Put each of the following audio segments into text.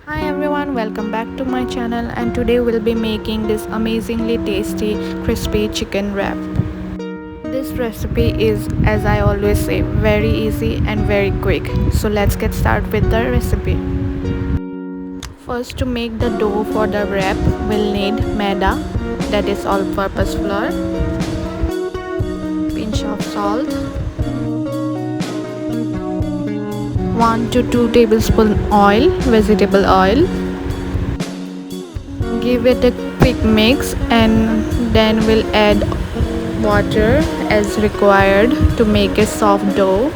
Hi everyone, welcome back to my channel, and today we'll be making this amazingly tasty crispy chicken wrap. This recipe is, as I always say, very easy and very quick. So let's get started with the recipe. First, to make the dough for the wrap, we'll need maida, that is all-purpose flour, pinch of salt, 1 to 2 tablespoon oil, vegetable oil. Give it a quick mix and then we'll add water as required to make a soft dough.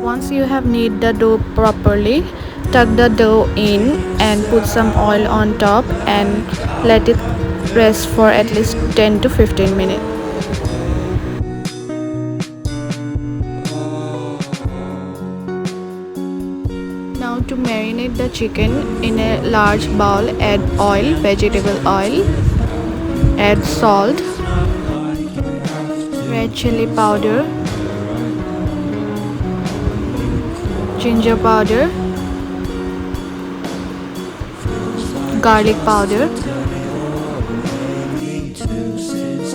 Once you have kneaded the dough properly, tuck the dough in and put some oil on top and let it rest for at least 10 to 15 minutes. Now to marinate the chicken, in a large bowl add oil, vegetable oil, add salt, red chili powder, ginger powder, garlic powder,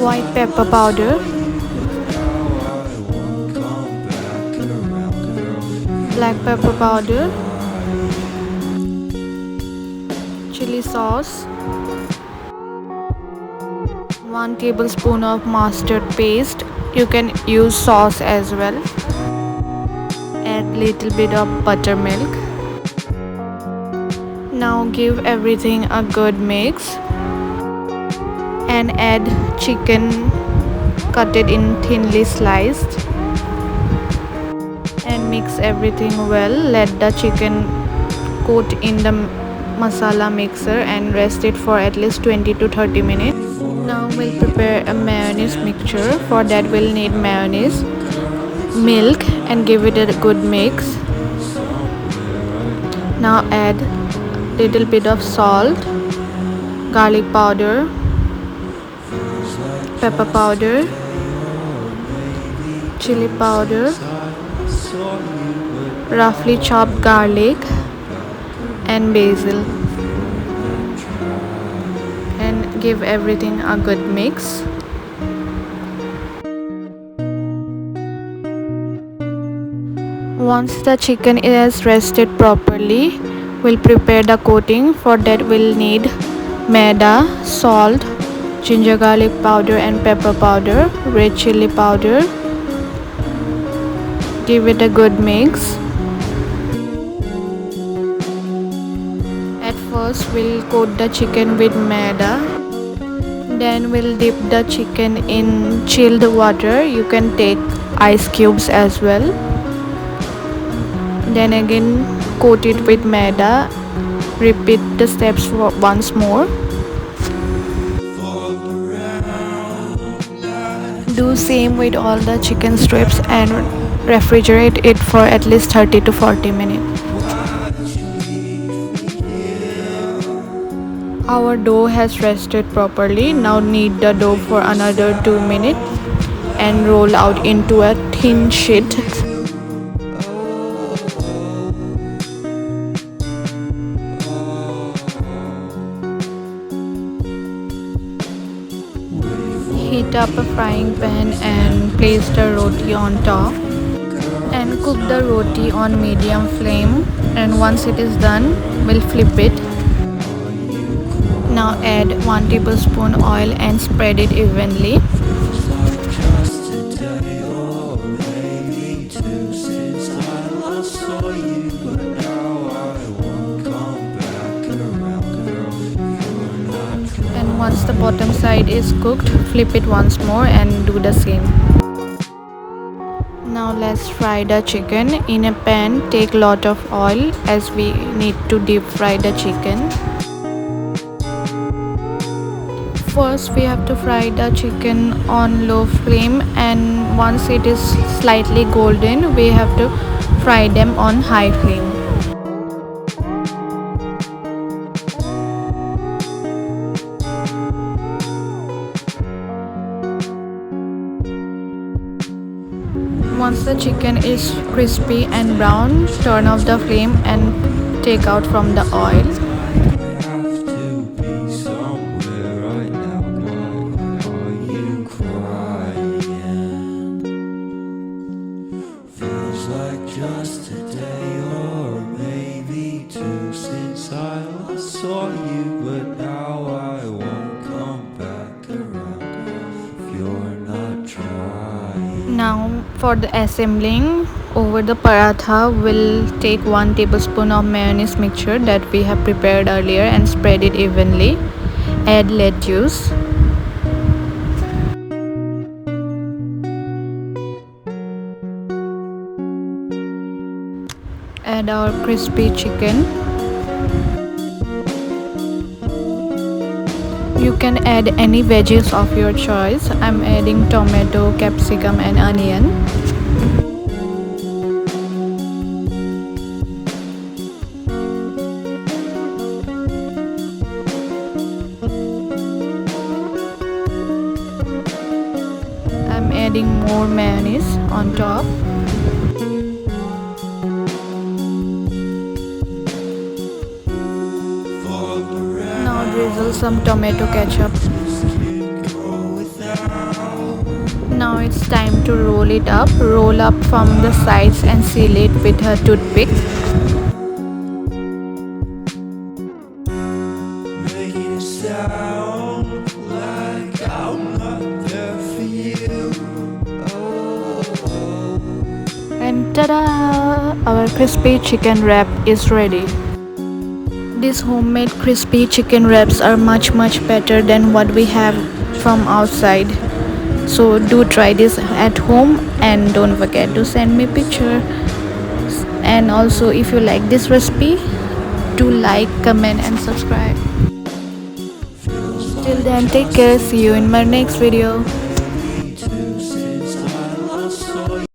white pepper powder, black pepper powder, chili sauce, 1 tablespoon of mustard paste. You can use sauce as well. Add little bit of buttermilk. Now give everything a good mix and add chicken, cut it in thinly sliced, and mix everything well. Let the chicken coat in the masala mixer and rest it for at least 20 to 30 minutes. Now we'll prepare a mayonnaise mixture. For that we'll need mayonnaise, milk, and give it a good mix. Now add little bit of salt, garlic powder, pepper powder, chili powder, roughly chopped garlic and basil, and give everything a good mix. Once the chicken is rested properly, we'll prepare the coating. For that we'll need maida, salt, ginger garlic powder and pepper powder, red chili powder. Give it a good mix. At first we'll coat the chicken with maida. Then we'll dip the chicken in chilled water. You can take ice cubes as well. Then again coat it with maida. Repeat the steps for once more. Do same with all the chicken strips and refrigerate it for at least 30 to 40 minutes. Our dough has rested properly. Now knead the dough for another 2 minutes and roll out into a thin sheet. Heat up a frying pan and place the roti on top and cook the roti on medium flame, and once it is done we'll flip it. Now add 1 tablespoon oil and spread it evenly. And once the bottom side is cooked, flip it once more and do the same. Now let's fry the chicken. In a pan, take lot of oil as we need to deep fry the chicken. First we have to fry the chicken on low flame, and once it is slightly golden we have to fry them on high flame. Once the chicken is crispy and brown, turn off the flame and take out from the oil. Just a day or maybe two since I last saw you, but now I won't come back around if you're not trying. Now for the assembling, over the paratha we'll take 1 tablespoon of mayonnaise mixture that we have prepared earlier and spread it evenly. Add lettuce. Add our crispy chicken. You can add any veggies of your choice. I'm adding tomato, capsicum and onion. I'm adding more mayonnaise on top. Now drizzle some tomato ketchup. Now it's time to roll it up. Roll up from the sides and seal it with a toothpick. Making it sound like I'm not there for you. And ta-da! Our crispy chicken wrap is ready. These homemade crispy chicken wraps are much better than what we have from outside. So do try this at home and don't forget to send me picture. And also if you like this recipe, do like, comment and subscribe. Till then, take care. See you in my next video.